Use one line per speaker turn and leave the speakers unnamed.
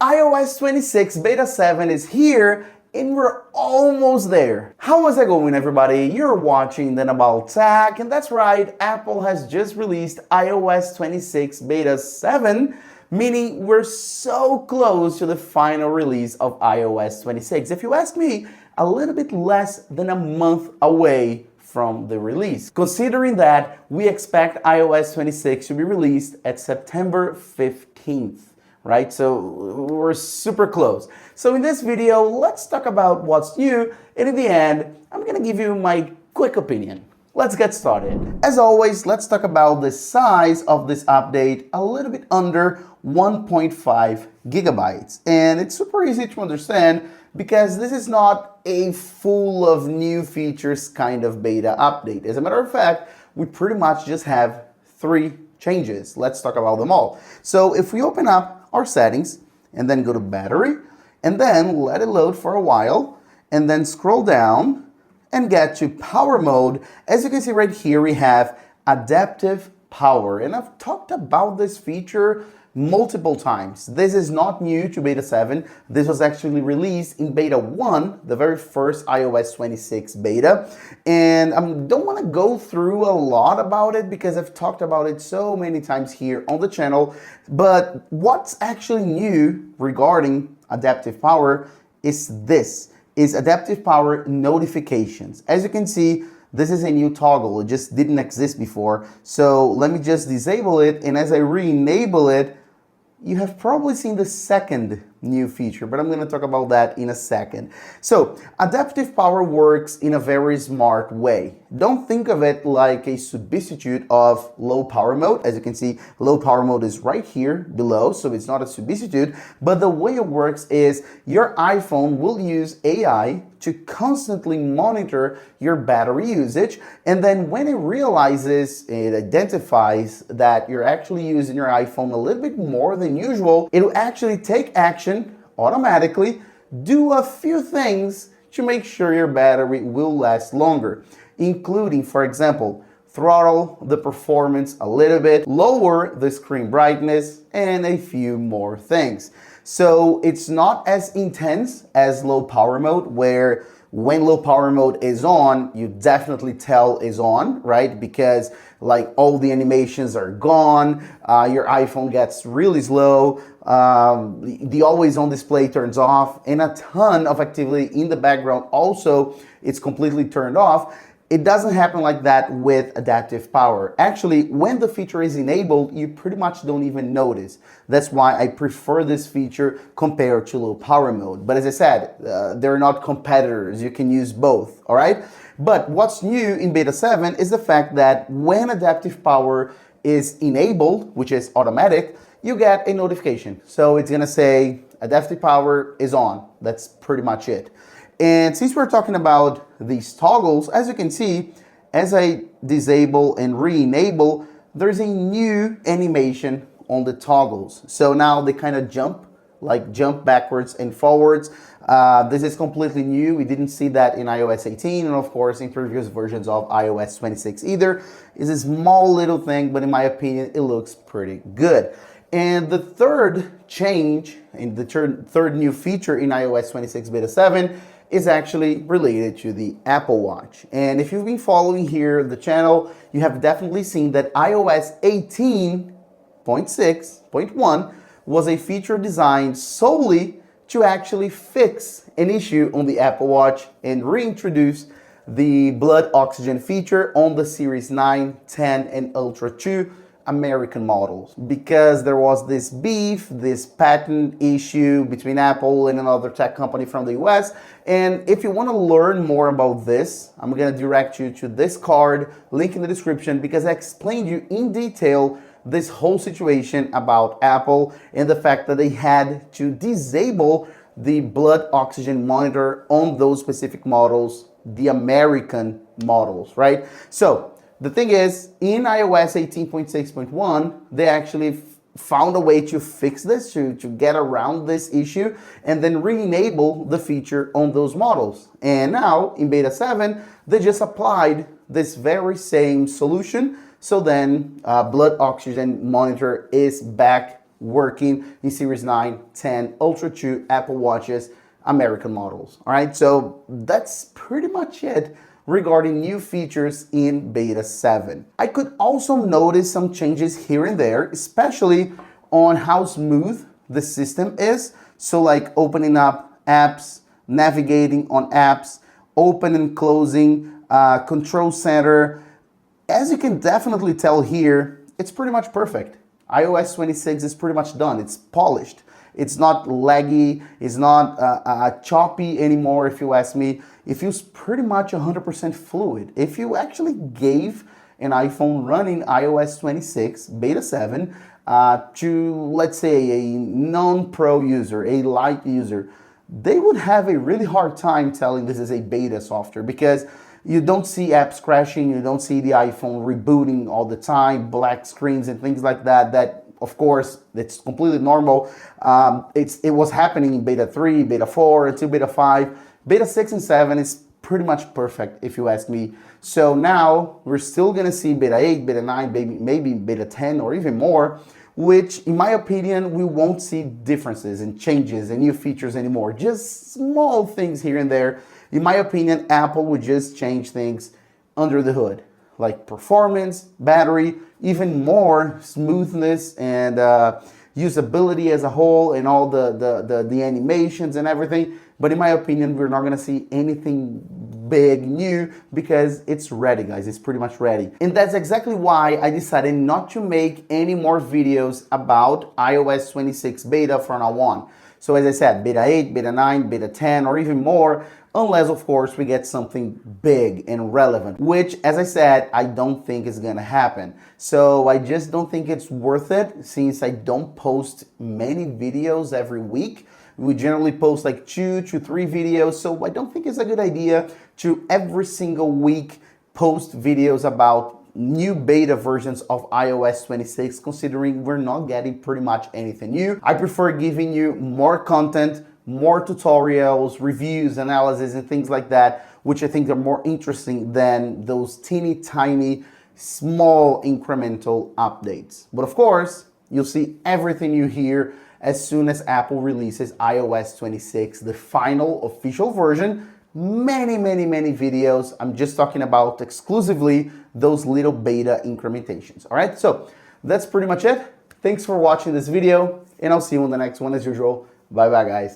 iOS 26 Beta 7 is here and we're almost there. How is it going, everybody? You're watching Then About Tech, and that's right, Apple has just released iOS 26 Beta 7, meaning we're so close to the final release of iOS 26. If you ask me, a little bit less than a month away from the release. Considering that we expect iOS 26 to be released at September 15th. Right? So we're super close. So in this video, let's talk about what's new, and in the end, I'm gonna give you my quick opinion. Let's get started. As always, let's talk about the size of this update, a little bit under 1.5 gigabytes. And it's super easy to understand because this is not a full of new features kind of beta update. As a matter of fact, we pretty much just have 3 changes. Let's talk about them all. So if we open up our settings and then go to battery and then let it load for a while and then scroll down and get to power mode, as you can see right here we have adaptive power, and I've talked about this feature multiple times. This is not new to beta 7. This was actually released in beta 1, the very first iOS 26 beta, and I don't want to go through a lot about it because I've talked about it so many times here on the channel. But what's actually new regarding adaptive power is adaptive power notifications. As you can see, this is a new toggle. It just didn't exist before. So let me just disable it, and as I re-enable it, you have probably seen the second new feature, but I'm going to talk about that in a second. So adaptive power works in a very smart way. Don't think of it like a substitute of low power mode. As you can see, low power mode is right here below, so it's not a substitute, but the way it works is your iPhone will use AI to constantly monitor your battery usage, and then when it realizes, it identifies that you're actually using your iPhone a little bit more than usual, it will actually take action automatically, do a few things to make sure your battery will last longer, including, for example, throttle the performance a little bit, lower the screen brightness, and a few more things. So it's not as intense as low power mode, where when low power mode is on, you definitely tell is on, right? Because like all the animations are gone, your iPhone gets really slow, the always on display turns off, and a ton of activity in the background also, it's completely turned off. It doesn't happen like that with adaptive power. Actually, when the feature is enabled, you pretty much don't even notice. That's why I prefer this feature compared to low power mode. But as I said, they're not competitors. You can use both, all right? But what's new in beta 7 is the fact that when adaptive power is enabled, which is automatic, you get a notification. So it's gonna say adaptive power is on. That's pretty much it. And since we're talking about these toggles, as you can see, as I disable and re-enable, there's a new animation on the toggles. So now they kind of jump backwards and forwards. This is completely new. We didn't see that in iOS 18, and of course in previous versions of iOS 26 either. It's a small little thing, but in my opinion, it looks pretty good. And the third change, and the third new feature in iOS 26 Beta 7 is actually related to the Apple Watch. And if you've been following here the channel, you have definitely seen that iOS 18.6.1 was a feature designed solely to actually fix an issue on the Apple Watch and reintroduce the blood oxygen feature on the Series 9, 10, and Ultra 2 American models, because there was this beef, this patent issue between Apple and another tech company from the US. And if you want to learn more about this, I'm going to direct you to this card, link in the description, because I explained you in detail this whole situation about Apple and the fact that they had to disable the blood oxygen monitor on those specific models, the American models, right? So the thing is, in iOS 18.6.1, they actually found a way to fix this, to get around this issue, and then re-enable the feature on those models. And now, in Beta 7, they just applied this very same solution, so then blood oxygen monitor is back working in Series 9, 10, Ultra 2, Apple Watches, American models. All right, so that's pretty much it regarding new features in Beta 7. I could also notice some changes here and there, especially on how smooth the system is. So like opening up apps, navigating on apps, open and closing, control center. As you can definitely tell here, it's pretty much perfect. iOS 26 is pretty much done. It's polished. It's not laggy. It's not choppy anymore, if you ask me. It feels pretty much 100% fluid. If you actually gave an iPhone running iOS 26 Beta 7 to, let's say, a non-pro user, a light user, they would have a really hard time telling this is a beta software because you don't see apps crashing, you don't see the iPhone rebooting all the time, black screens and things like that. That, of course, it's completely normal. It was happening in Beta 3, Beta 4, until Beta 5. Beta 6 and 7 is pretty much perfect, if you ask me. So now we're still gonna see Beta 8, Beta 9, maybe Beta 10 or even more, which in my opinion, we won't see differences and changes and new features anymore. Just small things here and there. In my opinion, Apple would just change things under the hood, like performance, battery, even more smoothness and usability as a whole and all the animations and everything. But in my opinion, we're not gonna see anything big new because it's ready, guys. It's pretty much ready. And that's exactly why I decided not to make any more videos about iOS 26 beta from now on. So as I said, Beta 8, Beta 9, Beta 10, or even more, unless of course we get something big and relevant, which as I said, I don't think is gonna happen. So I just don't think it's worth it since I don't post many videos every week. We generally post like 2 to 3 videos, so I don't think it's a good idea to every single week post videos about new beta versions of iOS 26, considering we're not getting pretty much anything new. I prefer giving you more content, more tutorials, reviews, analysis, and things like that, which I think are more interesting than those teeny tiny, small incremental updates. But of course, you'll see everything you hear as soon as Apple releases iOS 26, the final official version. Many videos. I'm just talking about exclusively those little beta incrementations. All right, so that's pretty much it. Thanks for watching this video, and I'll see you in the next one as usual. Bye bye, guys.